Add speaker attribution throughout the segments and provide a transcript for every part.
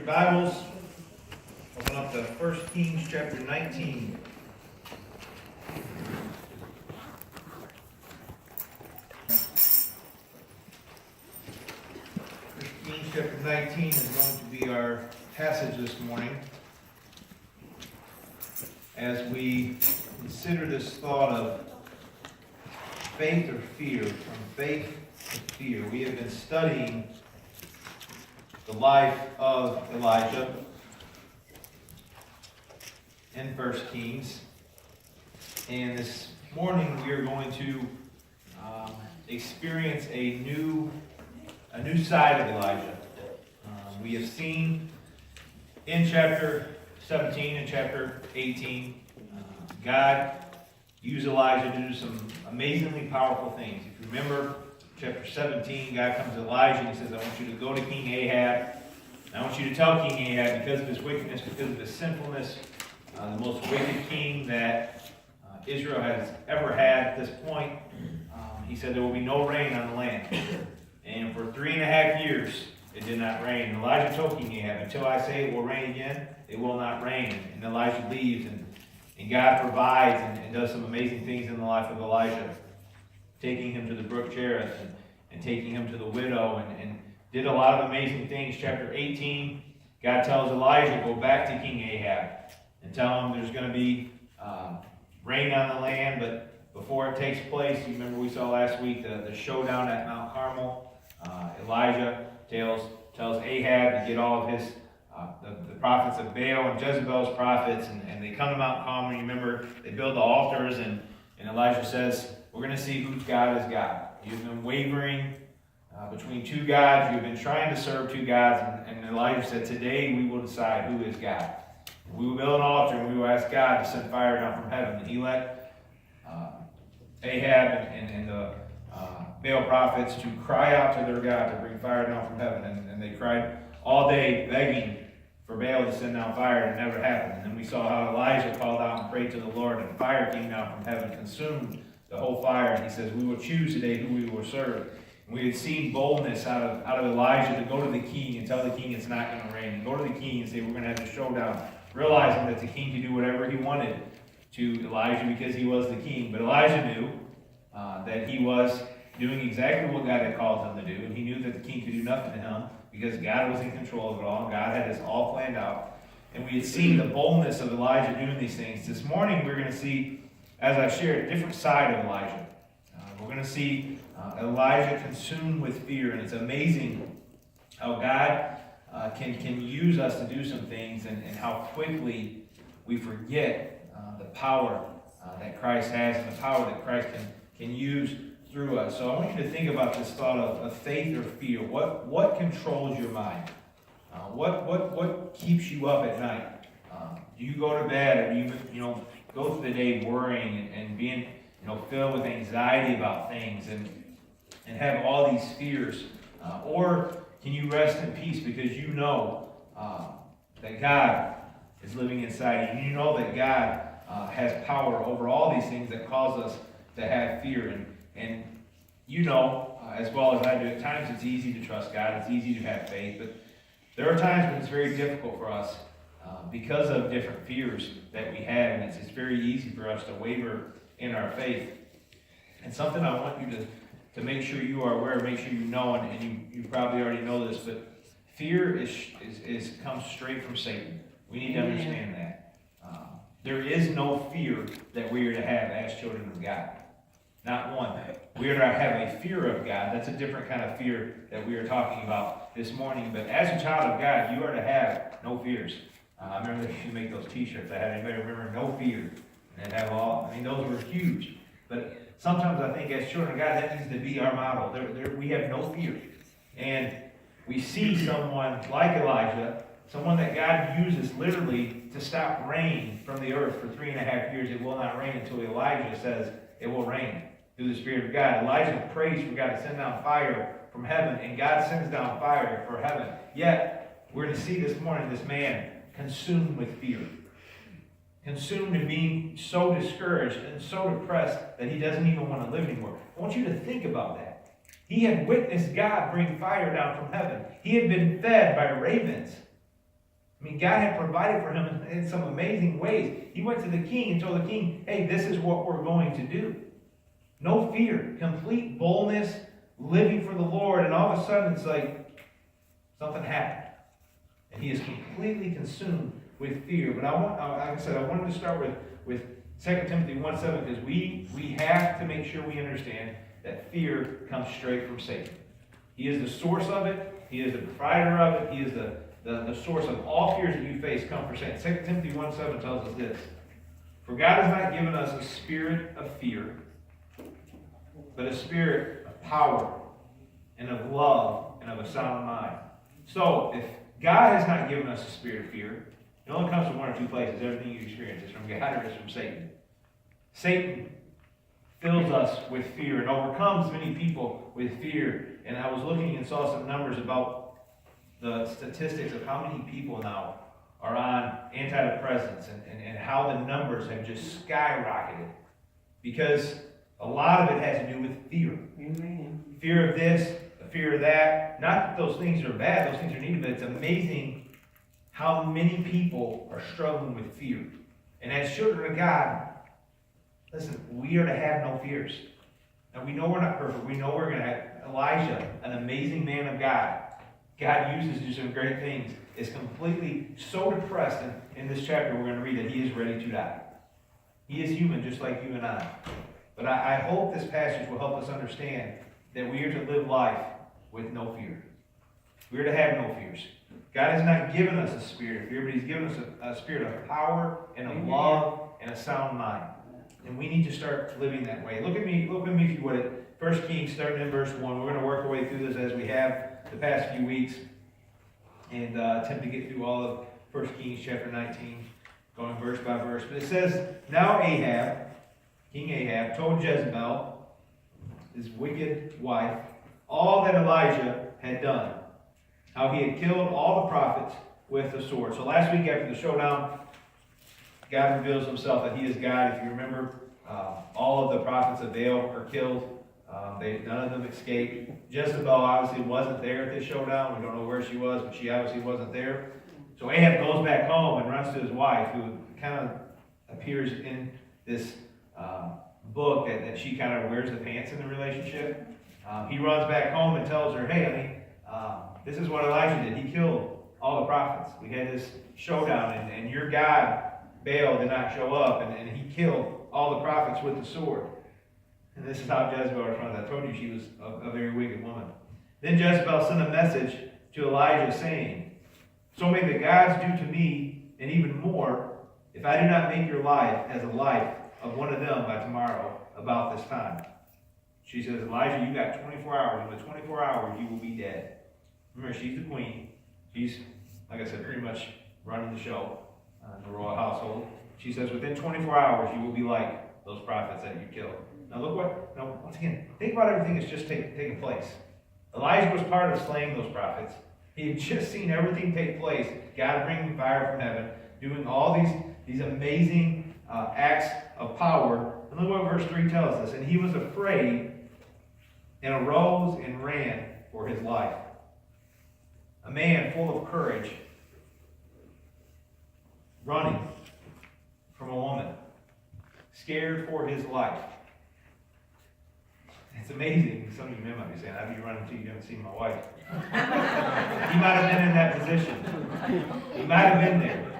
Speaker 1: your Bibles, open up to 1 Kings chapter 19. 1 Kings chapter 19 is going to be our passage this morning as we consider this thought of faith or fear, from faith to fear. We have been studying the life of Elijah in 1 Kings. And this morning we are going to experience a new side of Elijah. We have seen in chapter 17 and chapter 18, God used Elijah to do some amazingly powerful things. If you remember, chapter 17, God comes to Elijah and he says, I want you to go to King Ahab. And I want you to tell King Ahab, because of his wickedness, because of his sinfulness, the most wicked king that Israel has ever had at this point, he said there will be no rain on the land. And for 3.5 years, it did not rain. And Elijah told King Ahab, until I say it will rain again, it will not rain. And Elijah leaves, and God provides and does some amazing things in the life of Elijah, taking him to the brook Cherith and taking him to the widow and did a lot of amazing things. Chapter 18, God tells Elijah, go back to King Ahab and tell him there's going to be rain on the land, but before it takes place, you remember we saw last week the showdown at Mount Carmel. Elijah tells Ahab to get all of his the prophets of Baal and Jezebel's prophets, and they come to Mount Carmel. You remember they build the altars, and Elijah says, we're going to see whose God is God. You've been wavering between two gods. You've been trying to serve two gods, and Elijah said, today we will decide who is God. We will build an altar, and we will ask God to send fire down from heaven. And he let Ahab and the Baal prophets to cry out to their God to bring fire down from heaven. And they cried all day begging for Baal to send down fire, and it never happened. And then we saw how Elijah called out and prayed to the Lord, and fire came down from heaven, consumed the whole fire. And he says, we will choose today who we will serve. And we had seen boldness out of Elijah to go to the king and tell the king it's not going to rain. And go to the king and say, we're going to have a showdown, realizing that the king could do whatever he wanted to Elijah because he was the king. But Elijah knew that he was doing exactly what God had called him to do, and he knew that the king could do nothing to him because God was in control of it all. God had this all planned out. And we had seen the boldness of Elijah doing these things. This morning we're going to see, as I shared, a different side of Elijah. We're going to see Elijah consumed with fear, and it's amazing how God can use us to do some things, and how quickly we forget the power that Christ has and the power that Christ can use through us. So I want you to think about this thought of faith or fear. What controls your mind? What keeps you up at night? Do you go to bed, or do you go through the day worrying and being filled with anxiety about things and have all these fears? Or can you rest in peace because you know that God is living inside you? You know that God has power over all these things that cause us to have fear. And as well as I do, at times it's easy to trust God, it's easy to have faith, but there are times when it's very difficult for us because of different fears that we have, and it's very easy for us to waver in our faith. And something I want you to make sure you are aware, make sure you know, and you probably already know this, but fear comes straight from Satan. We need to understand that. There is no fear that we are to have as children of God. Not one. We are to have a fear of God. That's a different kind of fear that we are talking about this morning. But as a child of God, you are to have no fears. I remember they used to make those t-shirts. I had anybody remember no fear. And they'd have those were huge. But sometimes I think as children of God, that needs to be our model. We have no fear. And we see someone like Elijah, someone that God uses literally to stop rain from the earth for 3.5 years. It will not rain until Elijah says it will rain through the Spirit of God. Elijah prays for God to send down fire from heaven, and God sends down fire for heaven. Yet, we're going to see this morning this man consumed with fear. Consumed in being so discouraged and so depressed that he doesn't even want to live anymore. I want you to think about that. He had witnessed God bring fire down from heaven. He had been fed by ravens. I mean, God had provided for him in some amazing ways. He went to the king and told the king, hey, this is what we're going to do. No fear, complete boldness, living for the Lord, and all of a sudden it's like something happened. And he is completely consumed with fear. But like I said, I wanted to start with 2 Timothy 1:7 because we have to make sure we understand that fear comes straight from Satan. He is the source of it. He is the provider of it. He is the source of all fears that you face come from Satan. 2 Timothy 1:7 tells us this. For God has not given us a spirit of fear, but a spirit of power and of love and of a sound mind. So, if God has not given us a spirit of fear, it only comes from one or two places. Everything you experience is from God or it's from Satan. Satan fills us with fear and overcomes many people with fear. And I was looking and saw some numbers about the statistics of how many people now are on antidepressants and how the numbers have just skyrocketed. Because a lot of it has to do with fear.
Speaker 2: Amen.
Speaker 1: Fear of this, fear of that. Not that those things are bad, those things are needed, but it's amazing how many people are struggling with fear. And as children of God, listen, we are to have no fears. Now we know we're not perfect. We know we're going to have Elijah, an amazing man of God. God uses to do some great things. Is completely so depressed in this chapter we're going to read that he is ready to die. He is human just like you and I. But I hope this passage will help us understand that we are to live life with no fear. We are to have no fears. God has not given us a spirit of fear, but he's given us a spirit of power and of love and a sound mind. And we need to start living that way. Look at me if you would at 1 Kings, starting in verse 1. We're going to work our way through this as we have the past few weeks and attempt to get through all of 1 Kings chapter 19, going verse by verse. But it says, now Ahab, King Ahab, told Jezebel, his wicked wife, all that Elijah had done, how he had killed all the prophets with the sword. So last week after the showdown, God reveals himself that he is God. If you remember, all of the prophets of Baal are killed. None of them escaped. Jezebel obviously wasn't there at this showdown. We don't know where she was, but she obviously wasn't there. So Ahab goes back home and runs to his wife, who kind of appears in this book that she kind of wears the pants in the relationship. He runs back home and tells her, hey, honey, this is what Elijah did. He killed all the prophets. We had this showdown, and your God, Baal, did not show up, and he killed all the prophets with the sword. And this is how Jezebel responds. I told you she was a very wicked woman. Then Jezebel sent a message to Elijah saying, so may the gods do to me, and even more, if I do not make your life as the life of one of them by tomorrow about this time. She says, Elijah, you got 24 hours. In the 24 hours, you will be dead. Remember, she's the queen. She's, like I said, pretty much running the show in the royal household. She says, within 24 hours, you will be like those prophets that you killed. Now once again, think about everything that's just taken place. Elijah was part of slaying those prophets. He had just seen everything take place. God bringing fire from heaven, doing all these amazing acts of power. And look what verse 3 tells us. And he was afraid and arose and ran for his life. A man full of courage, running from a woman, scared for his life. It's amazing. Some of you men might be saying, I'd be running too, you haven't seen my wife. He might have been in that position. He might have been there.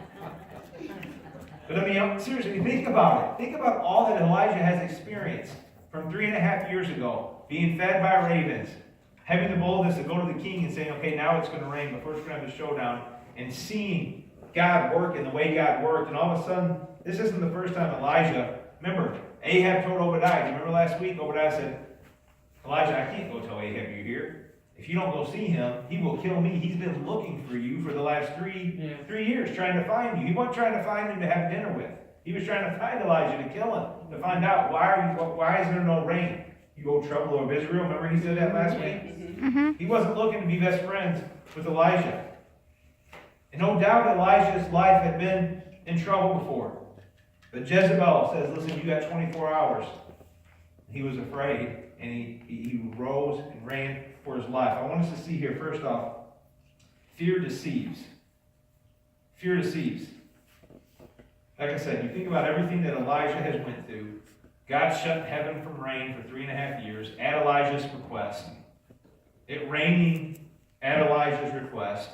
Speaker 1: But I mean, seriously, think about it. Think about all that Elijah has experienced from 3.5 years ago, being fed by ravens, having the boldness to go to the king and saying, okay, now it's going to rain, but first we're going to have a showdown, and seeing God work in the way God worked, and all of a sudden, this isn't the first time Elijah, remember, Ahab told Obadiah, do you remember last week, Obadiah said, Elijah, I can't go tell Ahab you're here. If you don't go see him, he will kill me. He's been looking for you for the last three years, trying to find you. He wasn't trying to find him to have dinner with. He was trying to find Elijah to kill him, to find out why is there no rain? You old trouble of Israel. Remember he said that last week? Mm-hmm. He wasn't looking to be best friends with Elijah. And no doubt Elijah's life had been in trouble before. But Jezebel says, listen, you got 24 hours. He was afraid, and he rose and ran for his life. I want us to see here, first off, fear deceives. Fear deceives. Like I said, you think about everything that Elijah has went through. God shut heaven from rain for 3.5 years at Elijah's request. It raining at Elijah's request.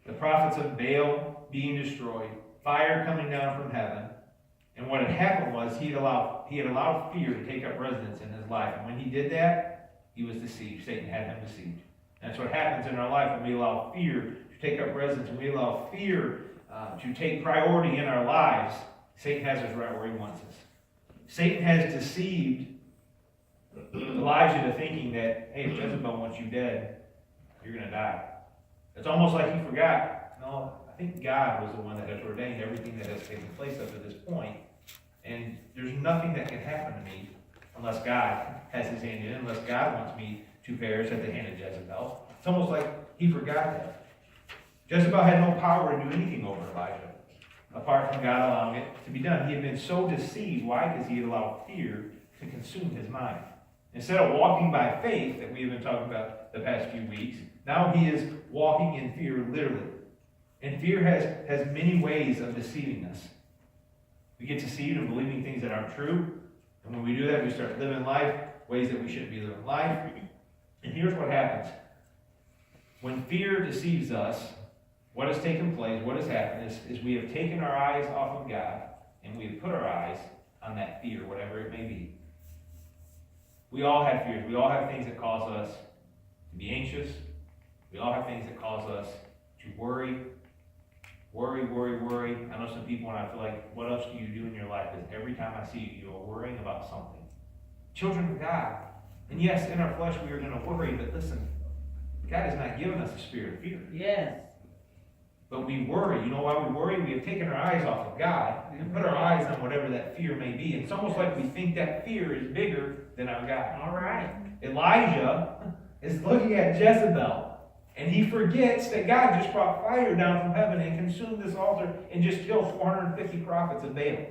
Speaker 1: The prophets of Baal being destroyed. Fire coming down from heaven. And what had happened was he had allowed fear to take up residence in his life. And when he did that, he was deceived. Satan had him deceived. And that's what happens in our life when we allow fear to take up residence, when we allow fear to take priority in our lives. Satan has us right where he wants us. Satan has deceived Elijah to thinking that, hey, if Jezebel wants you dead, you're going to die. It's almost like he forgot. No, I think God was the one that has ordained everything that has taken place up to this point. And there's nothing that can happen to me unless God has his hand in it, unless God wants me to perish at the hand of Jezebel. It's almost like he forgot that. Jezebel had no power to do anything over Elijah, apart from God allowing it to be done. He had been so deceived. Why? Because he had allowed fear to consume his mind. Instead of walking by faith, that we have been talking about the past few weeks, now he is walking in fear, literally. And fear has many ways of deceiving us. We get deceived in believing things that aren't true. And when we do that, we start living life ways that we shouldn't be living life. And here's what happens. When fear deceives us, what has taken place, what has happened is we have taken our eyes off of God and we have put our eyes on that fear, whatever it may be. We all have fears. We all have things that cause us to be anxious. We all have things that cause us to worry. Worry. I know some people, and I feel like, what else do you do in your life? Because every time I see you, you're worrying about something. Children of God. And yes, in our flesh we are going to worry, but listen, God has not given us a spirit of fear.
Speaker 2: Yes.
Speaker 1: But we worry. You know why we worry? We have taken our eyes off of God and put our eyes on whatever that fear may be. And it's almost like we think that fear is bigger than our God.
Speaker 2: All right.
Speaker 1: Elijah is looking at Jezebel, and he forgets that God just brought fire down from heaven and consumed this altar and just killed 450 prophets of Baal.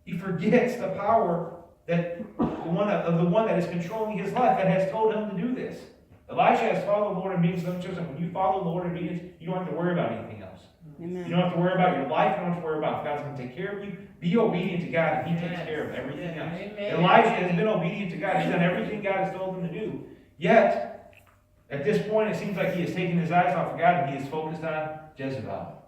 Speaker 1: He forgets the power that the one that is controlling his life, that has told him to do this. Elijah has followed the Lord in obedience. When you follow the Lord in obedience, you don't have to worry about anything else.
Speaker 2: Amen.
Speaker 1: You don't have to worry about your life. You don't have to worry about if God's going to take care of you. Be obedient to God, and he takes care of everything else.
Speaker 2: Amen.
Speaker 1: Elijah has been obedient to God. He's done everything God has told him to do. Yet, at this point, it seems like he has taken his eyes off of God, and he is focused on Jezebel.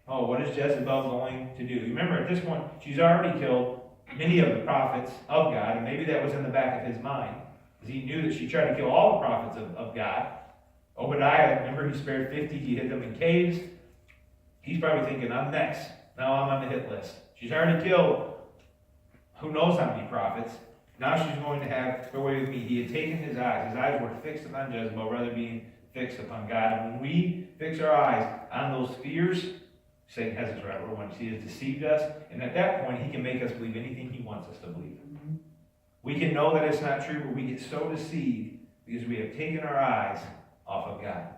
Speaker 1: Oh, what is Jezebel going to do? Remember, at this point, she's already killed many of the prophets of God, and maybe that was in the back of his mind, because he knew that she tried to kill all the prophets of God. Obadiah, remember, he spared 50. He hid them in caves. He's probably thinking, I'm next. Now I'm on the hit list. She's already killed who knows how many prophets. Now she's going to have her way with me. He had taken his eyes. His eyes were fixed upon Jezebel rather than being fixed upon God. And when we fix our eyes on those fears, Satan has us right where we want. He has deceived us. And at that point, he can make us believe anything he wants us to believe. Mm-hmm. We can know that it's not true, but we get so deceived because we have taken our eyes off of God.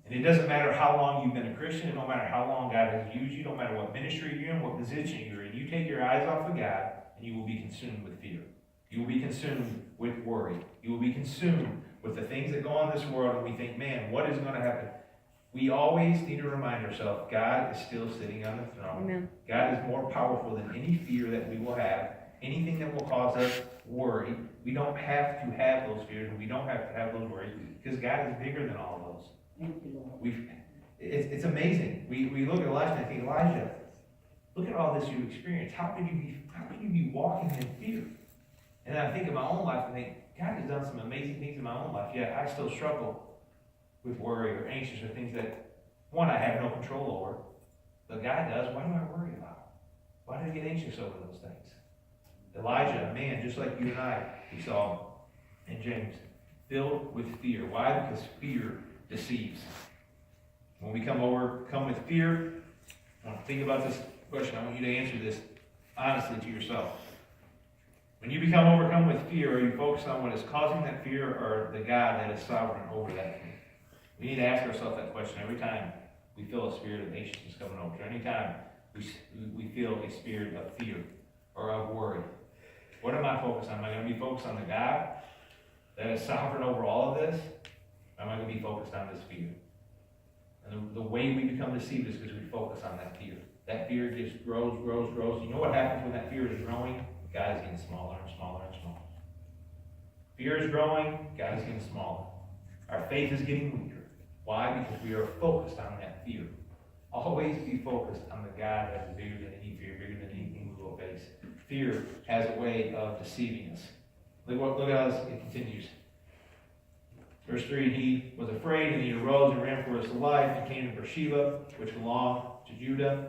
Speaker 1: And it doesn't matter how long you've been a Christian, it don't matter how long God has used you, no matter what ministry you're in, what position you're in, you take your eyes off of God, and you will be consumed with fear. You will be consumed with worry. You will be consumed with the things that go on in this world, and we think, man, what is going to happen? We always need to remind ourselves, God is still sitting on the throne. Amen. God is more powerful than any fear that we will have, anything that will cause us worry. We don't have to have those fears, and we don't have to have those worries, because God is bigger than all of those.
Speaker 2: Thank you, Lord.
Speaker 1: It's amazing. We look at Elijah and I think, Elijah, look at all this you experienced. How could you be walking in fear? And then I think of my own life and think, God has done some amazing things in my own life, yet I still struggle with worry or anxious or things that, one, I have no control over, but God does. What do I worry about? Why do I get anxious over those things? Elijah, a man just like you and I, we saw in James, filled with fear. Why? Because fear deceives. When we come with fear, I want to think about this question. I want you to answer this honestly to yourself. When you become overcome with fear, are you focused on what is causing that fear or the God that is sovereign over that fear? We need to ask ourselves that question every time we feel a spirit of anxiousness coming over. Any time we feel a spirit of fear or of worry. What am I focused on? Am I going to be focused on the God that is sovereign over all of this? Or am I going to be focused on this fear? And the way we become deceived is because we focus on that fear. That fear just grows. You know what happens when that fear is growing? God is getting smaller and smaller and smaller. Fear is growing, God is getting smaller. Our faith is getting weaker. Why? Because we are focused on that fear. Always be focused on the God that is bigger than any fear, bigger than anything we will face. Fear has a way of deceiving us. Look at how it continues. Verse 3, he was afraid, and he arose and ran for his life, and came to Beersheba, which belonged to Judah,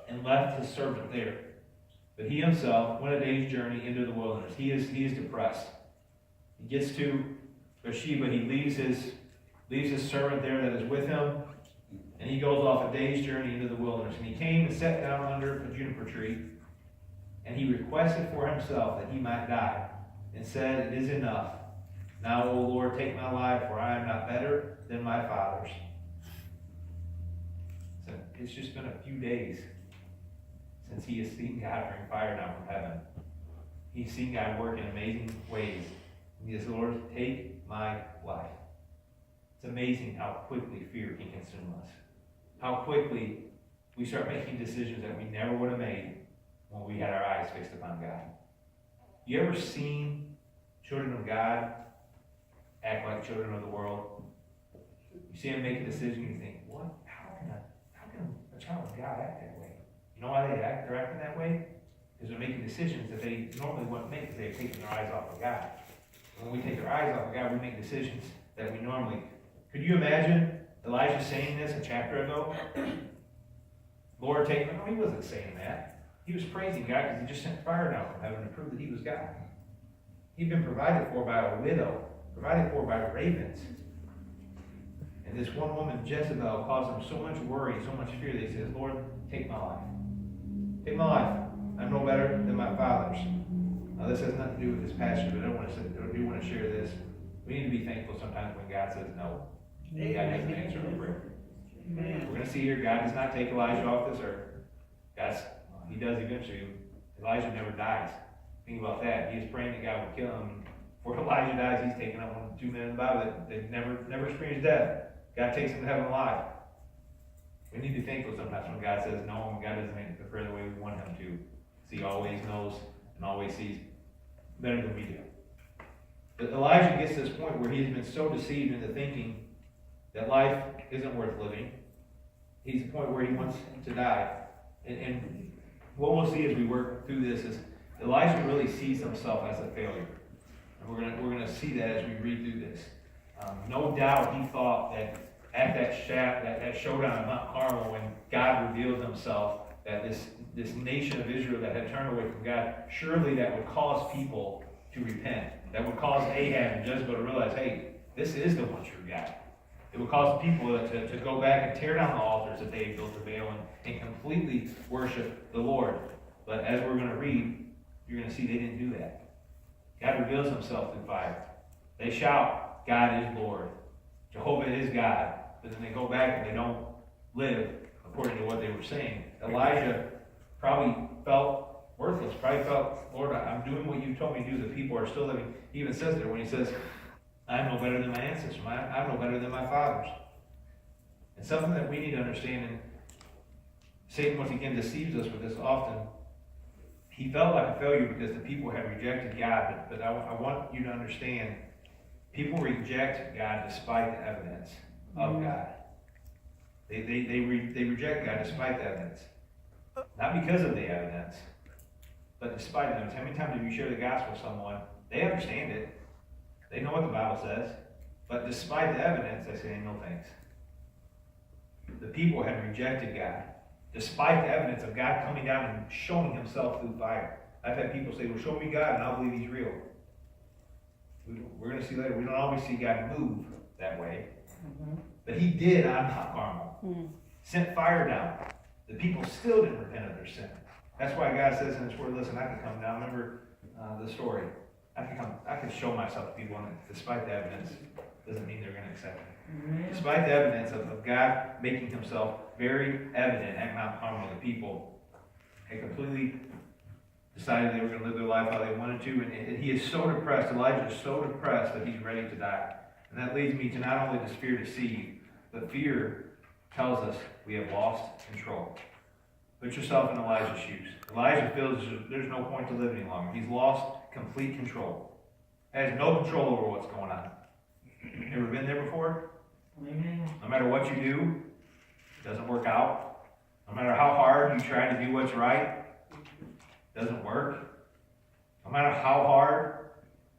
Speaker 1: and left his servant there. But he himself went a day's journey into the wilderness. He is depressed. He gets to Beersheba, he leaves his servant there that is with him, and he goes off a day's journey into the wilderness. And he came and sat down under a juniper tree, and he requested for himself that he might die, and said, "It is enough. Now, O Lord, take my life, for I am not better than my fathers." So it's just been a few days since he has seen God bring fire down from heaven. He's seen God work in amazing ways. And he says, "Lord, take my life." It's amazing how quickly fear can consume us. How quickly we start making decisions that we never would have made when we had our eyes fixed upon God. You ever seen children of God act like children of the world? You see them make a decision, you think, what? How can a child of God act that way? You know why they're acting that way? Because they're making decisions that they normally wouldn't make because they're taking their eyes off of God. When we take our eyes off of God, we make decisions that we normally. Could you imagine Elijah saying this a chapter ago? Lord, take me. No, he wasn't saying that. He was praising God because he just sent fire down from heaven to prove that he was God. He'd been provided for by a widow, provided for by ravens. And this one woman, Jezebel, caused him so much worry, so much fear that he says, "Lord, take my life. Take my life. I'm no better than my fathers." Now, this has nothing to do with this passage, but I do want to share this. We need to be thankful sometimes when God says no. God doesn't answer our prayer. We're going to see here, God does not take Elijah off this earth. He does eventually. Elijah never dies. Think about that. He is praying that God would kill him. Before Elijah dies, he's taken up one of the 2 men in the Bible that they've never experienced death. God takes him to heaven alive. We need to be thankful sometimes when God says no, and God doesn't make the prayer the way we want him to. So he always knows and always sees better than we do. But Elijah gets to this point where he's been so deceived into thinking that life isn't worth living. He's at the point where he wants to die. And what we'll see as we work through this is Elijah really sees himself as a failure. And we're gonna see that as we read through this. No doubt he thought that at that showdown at Mount Carmel, when God revealed himself, that this nation of Israel that had turned away from God, surely that would cause people to repent. That would cause Ahab and Jezebel to realize, hey, this is the one true God. It would cause people to go back and tear down the altars that they had built to Baal and completely worship the Lord. But as we're going to read, you're going to see they didn't do that. God reveals himself through fire. They shout, "God is Lord. Jehovah is God." But then they go back and they don't live according to what they were saying. Elijah probably felt worthless, probably felt, "Lord, I'm doing what you told me to do. The people are still living." He even says there when he says, "I'm no better than my ancestors. I'm no better than my fathers." And something that we need to understand, and Satan once again deceives us with this often, he felt like a failure because the people had rejected God. But I want you to understand, people reject God despite the evidence of God. They reject God despite the evidence. Not because of the evidence, but despite the evidence. How many times have you shared the gospel with someone? They understand it. They know what the Bible says. But despite the evidence, they say, "No thanks." The people had rejected God. Despite the evidence of God coming down and showing himself through fire. I've had people say, "Well, show me God and I'll believe he's real." We're going to see later, we don't always see God move that way. But he did on Mount Carmel. Sent fire down. The people still didn't repent of their sin. That's why God says in his word, listen, I can come down. Remember the story. I can show myself to people, and despite the evidence, doesn't mean they're going to accept it. Despite the evidence of God making himself very evident at Mount Carmel, the people had completely decided they were going to live their life how they wanted to, and he is so depressed, Elijah is so depressed that he's ready to die. And that leads me to not only does fear deceive, but fear tells us we have lost control. Put yourself in Elijah's shoes. Elijah feels there's no point to live any longer. He's lost complete control. Has no control over what's going on. Ever been there before?
Speaker 2: Amen.
Speaker 1: No matter what you do, it doesn't work out. No matter how hard you try to do what's right, it doesn't work. No matter how hard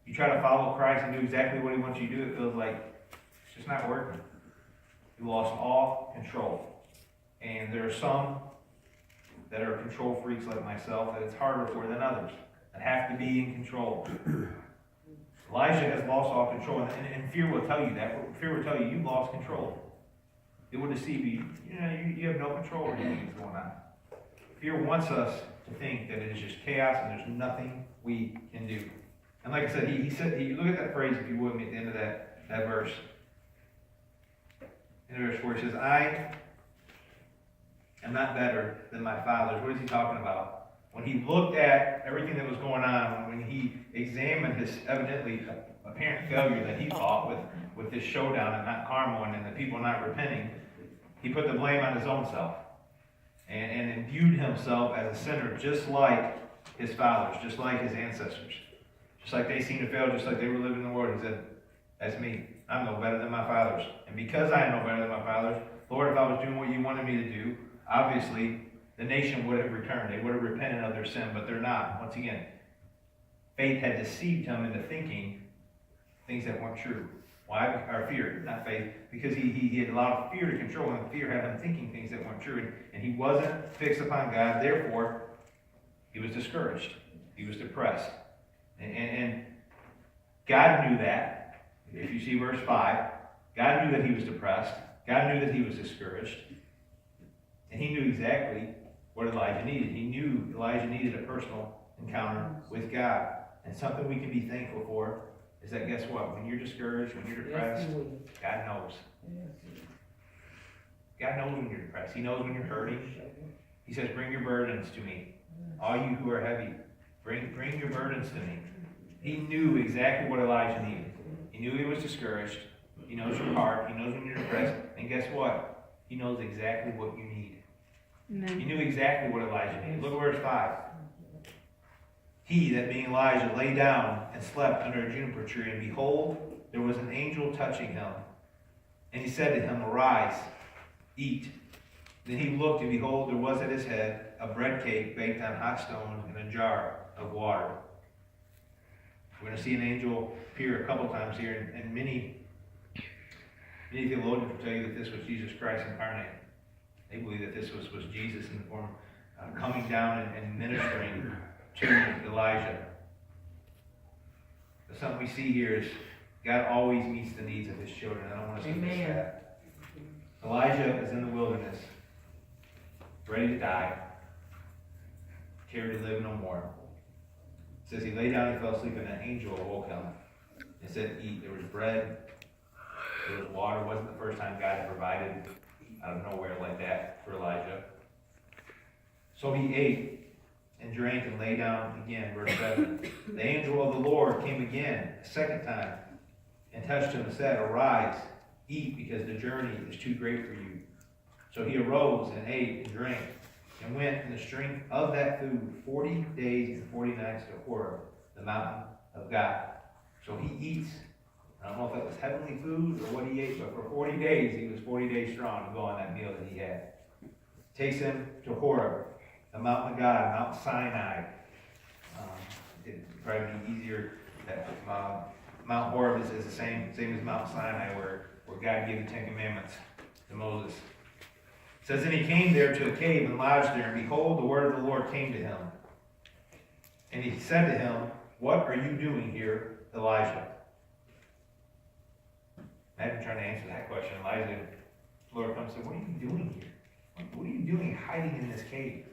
Speaker 1: you try to follow Christ and do exactly what he wants you to do, it feels like it's just not working. You lost all control. And there are some that are control freaks like myself that it's harder for than others, that have to be in control. Elijah has lost all control, and fear will tell you that. Fear will tell you you've lost control. It will deceive you. You have no control over anything that's going on. Fear wants us to think that it is just chaos and there's nothing we can do. And like I said, he said, look at that phrase, if you would, at the end of that verse. In verse 4, he says, I am not better than my fathers. What is he talking about? When he looked at everything that was going on, when he examined his evidently apparent failure that he thought with this showdown at Mount Carmel and the people not repenting, he put the blame on his own self and imbued himself as a sinner just like his fathers, just like his ancestors. Just like they seemed to fail, just like they were living in the world. He said, that's me. I'm no better than my fathers. And because I am no better than my fathers, Lord, if I was doing what you wanted me to do, obviously the nation would have returned. They would have repented of their sin, but they're not. Once again, faith had deceived him into thinking things that weren't true. Why? Or fear, not faith. Because he had allowed fear to control him. Fear had him thinking things that weren't true. And he wasn't fixed upon God. Therefore, he was discouraged. He was depressed. And God knew that. If you see verse 5, God knew that he was depressed. God knew that he was discouraged. And he knew exactly what Elijah needed. He knew Elijah needed a personal encounter with God. And something we can be thankful for is that, guess what? When you're discouraged, when you're depressed, God knows. God knows when you're depressed. He knows when you're hurting. He says, bring your burdens to me. All you who are heavy, bring your burdens to me. He knew exactly what Elijah needed. He knew he was discouraged. He knows your heart. He knows when you're depressed. And guess what? He knows exactly what you need. Amen. He knew exactly what Elijah needed. Look at verse 5. He, that being Elijah, lay down and slept under a juniper tree, and behold, there was an angel touching him. And he said to him, arise, eat. Then he looked, and behold, there was at his head a bread cake baked on hot stones and a jar of water. We're going to see an angel appear a couple times here, and many theologians will tell you that this was Jesus Christ incarnate. They believe that this was Jesus in the form coming down and ministering to Elijah. But something we see here is God always meets the needs of his children. I don't want us to miss that. Elijah is in the wilderness, ready to die, cared to live no more. It says he lay down and fell asleep, and an angel awoke him and said, eat. There was bread, there was water. It wasn't the first time God had provided out of nowhere like that for Elijah. So he ate and drank and lay down again. Verse 7. The angel of the Lord came again a second time and touched him and said, arise, eat, because the journey is too great for you. So he arose and ate and drank and went in the strength of that food 40 days and 40 nights to Horeb, the mountain of God. So he eats. I don't know if that was heavenly food or what he ate, but for 40 days, he was 40 days strong to go on that meal that he had. Takes him to Horeb, the mountain of God, Mount Sinai. It'd probably be easier that Mount Horeb is the same as Mount Sinai, where God gave the Ten Commandments to Moses. It says, then he came there to a cave and lodged there, and behold, the word of the Lord came to him. And he said to him, what are you doing here, Elijah? Imagine trying to answer that question. Elijah, the Lord comes and said, what are you doing here? What are you doing hiding in this cave?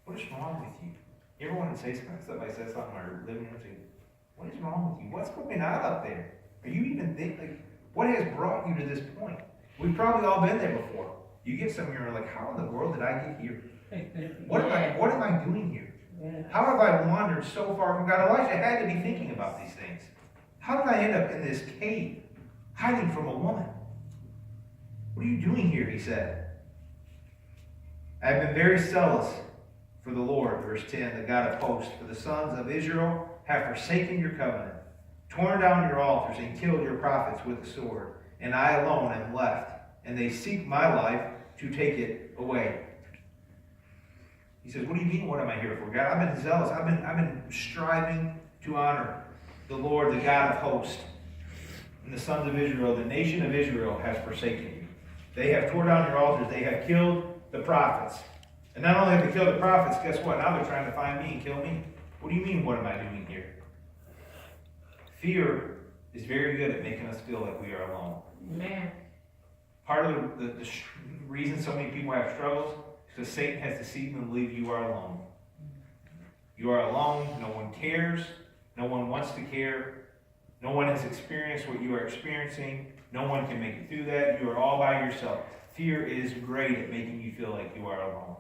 Speaker 1: What is wrong with you? You ever want to say something says something or living room, say, what is wrong with you? What's going on up there? Are you even what has brought you to this point? We've probably all been there before. You get somewhere and you're like, how in the world did I get here? What am I doing here? How have I wandered so far from God? Elijah had to be thinking about these things. How did I end up in this cave, hiding from a woman? What are you doing here? He said. I have been very zealous for the Lord, verse 10, the God of hosts, for the sons of Israel have forsaken your covenant, torn down your altars, and killed your prophets with the sword. And I alone am left, and they seek my life to take it away. He says, what do you mean, what am I here for, God? I've been zealous. I've been striving to honor the Lord, the God of hosts. And the sons of Israel, the nation of Israel, has forsaken you. They have torn down your altars. They have killed the prophets. And not only have they killed the prophets, guess what? Now they're trying to find me and kill me. What do you mean, what am I doing here? Fear is very good at making us feel like we are alone.
Speaker 2: Amen.
Speaker 1: Part of the reason so many people have struggles is because Satan has deceived them to believe you are alone. You are alone. No one cares. No one wants to care. No one has experienced what you are experiencing. No one can make it through that. You are all by yourself. Fear is great at making you feel like you are alone.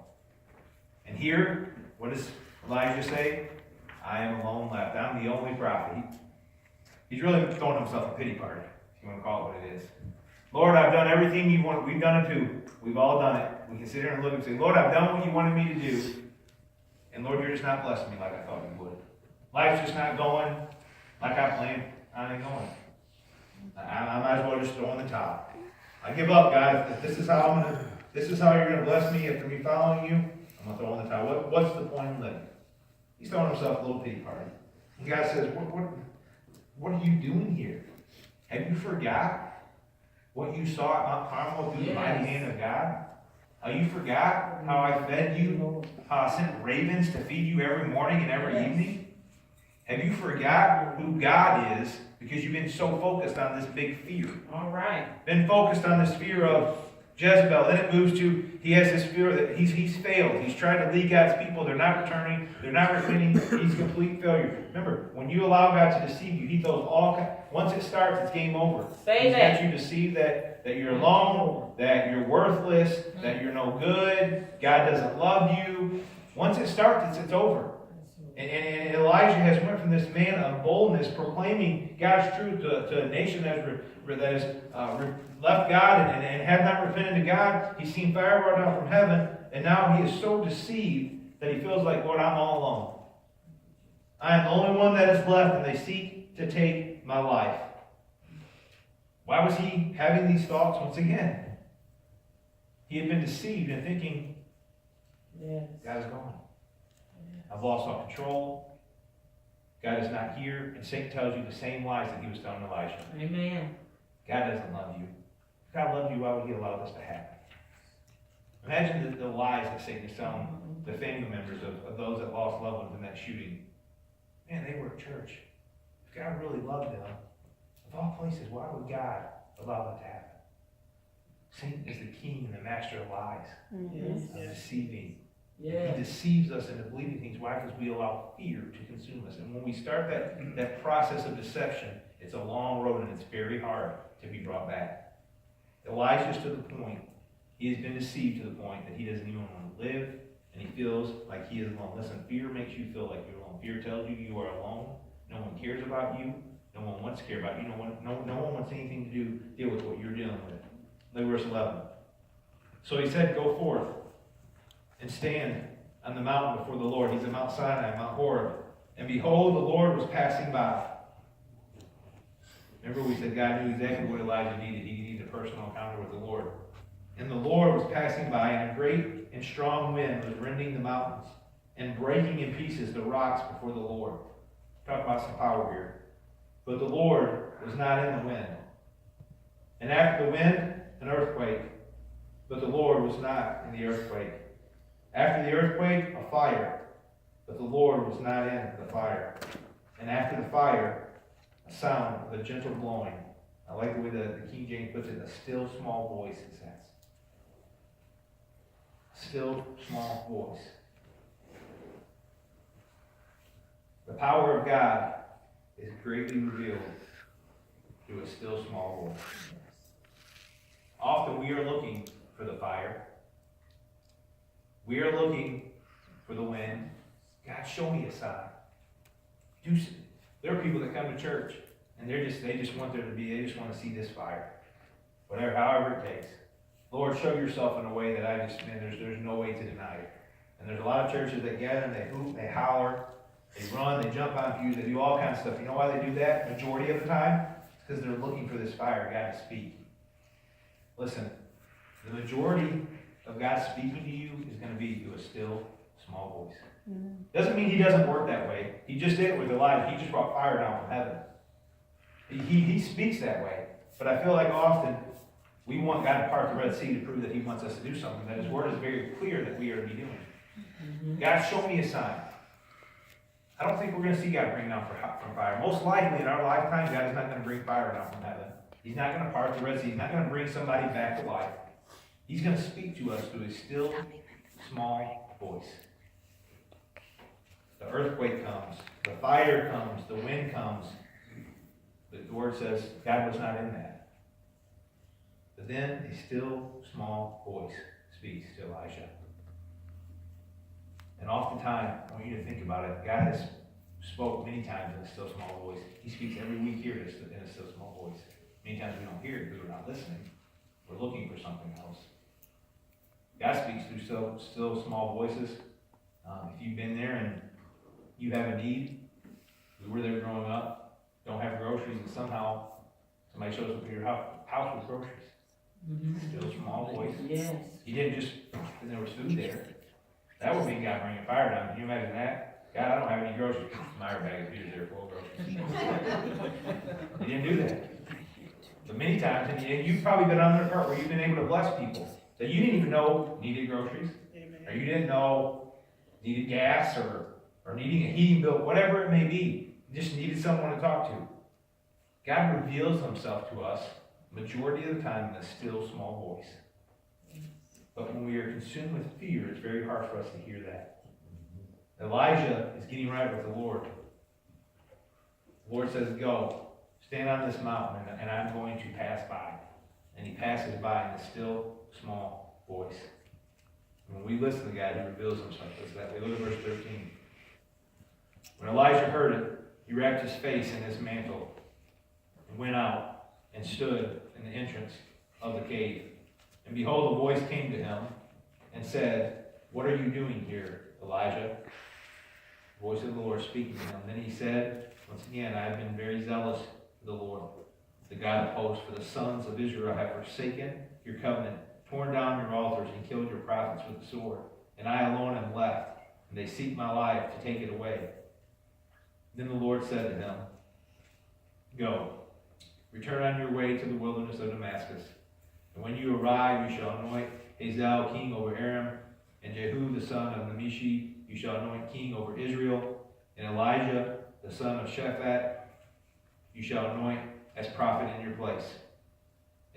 Speaker 1: And here, what does Elijah say? I am alone left. I'm the only prophet. He's really throwing himself a pity party, if you want to call it what it is. Lord, I've done everything you want. We've done it too. We've all done it. We can sit here and look and say, Lord, I've done what you wanted me to do. And Lord, you're just not blessing me like I thought you would. Life's just not going like I planned on it going. I might as well just throw in the towel. I give up, God. If this is how you're going to bless me after me following you, I'm going to throw in the towel. What's the point in living? He's throwing himself a little pity party. And God says, what are you doing here? Have you forgot what you saw at Mount Carmel through the mighty hand of God? You forgot how I fed you, how I sent ravens to feed you every morning and every evening? Have you forgot who God is because you've been so focused on this big fear?
Speaker 2: All right.
Speaker 1: Been focused on this fear of Jezebel. Then it moves to, he has this fear that he's failed. He's tried to lead God's people. They're not returning. They're not repenting. He's complete failure. Remember, when you allow God to deceive you, he throws once it starts, it's game over. He's got you deceived that you're alone, that you're worthless, that you're no good, God doesn't love you. Once it starts, it's over. And Elijah has went from this man of boldness, proclaiming God's truth to a nation that has left God and have not repented to God. He's seen fire brought down from heaven, and now he is so deceived that he feels like, Lord, I'm all alone. I am the only one that is left, and they seek to take my life. Why was he having these thoughts once again? He had been deceived and thinking, God is gone. I've lost all control. God is not here. And Satan tells you the same lies that he was telling Elijah.
Speaker 2: Amen.
Speaker 1: God doesn't love you. If God loved you, why would he allow this to happen? Imagine the lies that Satan is telling the family members of those that lost loved ones in that shooting. Man, they were at church. If God really loved them, of all places, why would God allow that to happen? Satan is the king and the master of lies.
Speaker 2: Yes.
Speaker 1: And deceiving.
Speaker 2: Yes.
Speaker 1: He deceives us into believing things. Why? Because we allow fear to consume us. And when we start that process of deception, it's a long road and it's very hard to be brought back. Elijah's to the point. He has been deceived to the point that he doesn't even want to live, and he feels like he is alone. Listen, fear makes you feel like you're alone. Fear tells you you are alone. No one cares about you. No one wants to care about you. No one wants anything to deal with what you're dealing with. Look at verse 11. So he said, go forth and stand on the mountain before the Lord. He's at Mount Sinai, Mount Horeb. And behold, the Lord was passing by. Remember we said God knew exactly what Elijah needed. He needed a personal encounter with the Lord. And the Lord was passing by, and a great and strong wind was rending the mountains and breaking in pieces the rocks before the Lord. Talk about some power here. But the Lord was not in the wind. And after the wind, an earthquake. But the Lord was not in the earthquake. After the earthquake, a fire. But the Lord was not in the fire. And after the fire, a sound of a gentle blowing. I like the way the King James puts it, a still small voice, it says. Still small voice. The power of God is greatly revealed through a still small voice. Often we are looking for the fire. We are looking for the wind. God, show me a sign. There are people that come to church and they just want there to be, they just want to see this fire. However it takes. Lord, show yourself in a way that there's no way to deny it. And there's a lot of churches that gather and they hoop, they holler, they run, they jump on pews, they do all kinds of stuff. You know why they do that majority of the time? It's because they're looking for this fire of God to speak. Listen, the majority of God speaking to you is going to be through a still, small voice. Doesn't mean he doesn't work that way. He just did it with Elijah. He just brought fire down from heaven. He speaks that way. But I feel like often we want God to part the Red Sea to prove that he wants us to do something that his word is very clear that we are to be doing. God, show me a sign. I don't think we're going to see God bring down from fire. Most likely in our lifetime, God is not going to bring fire down from heaven. He's not going to part the Red Sea. He's not going to bring somebody back to life. He's going to speak to us through a still, small voice. The earthquake comes. The fire comes. The wind comes. The word says God was not in that. But then a still, small voice speaks to Elijah. And oftentimes, I want you to think about it, God has spoke many times in a still, small voice. He speaks every week here in a still, small voice. Many times we don't hear it because we're not listening. We're looking for something else. God speaks through still small voices. If you've been there and you have a need, we were there growing up, don't have groceries, and somehow somebody shows up at your house with groceries. Still small voice.
Speaker 2: Yes.
Speaker 1: He didn't just, and there was food there. That would be God bringing fire down. Can you imagine that? God, I don't have any groceries. My bag of food is there full of groceries. He didn't do that. But many times, and you've probably been on the part where you've been able to bless people that you didn't even know needed groceries, or you didn't know needed gas, or needing a heating bill, whatever it may be. You just needed someone to talk to. God reveals himself to us majority of the time in a still, small voice. But when we are consumed with fear, it's very hard for us to hear that. Elijah is getting right with the Lord. The Lord says, go, stand on this mountain, and I'm going to pass by. And he passes by in a still, small voice. And when we listen to God, he reveals himself to us that way. Look at verse 13. When Elijah heard it, he wrapped his face in his mantle and went out and stood in the entrance of the cave. And behold, a voice came to him and said, what are you doing here, Elijah? The voice of the Lord speaking to him. Then he said, once again, I have been very zealous for the Lord, the God of hosts, for the sons of Israel have forsaken your covenant, torn down your altars, and killed your prophets with the sword. And I alone am left, and they seek my life to take it away. Then the Lord said to him, go, return on your way to the wilderness of Damascus. And when you arrive, you shall anoint Hazael king over Aram, and Jehu the son of Nimshi you shall anoint king over Israel, and Elijah the son of Shaphat you shall anoint as prophet in your place.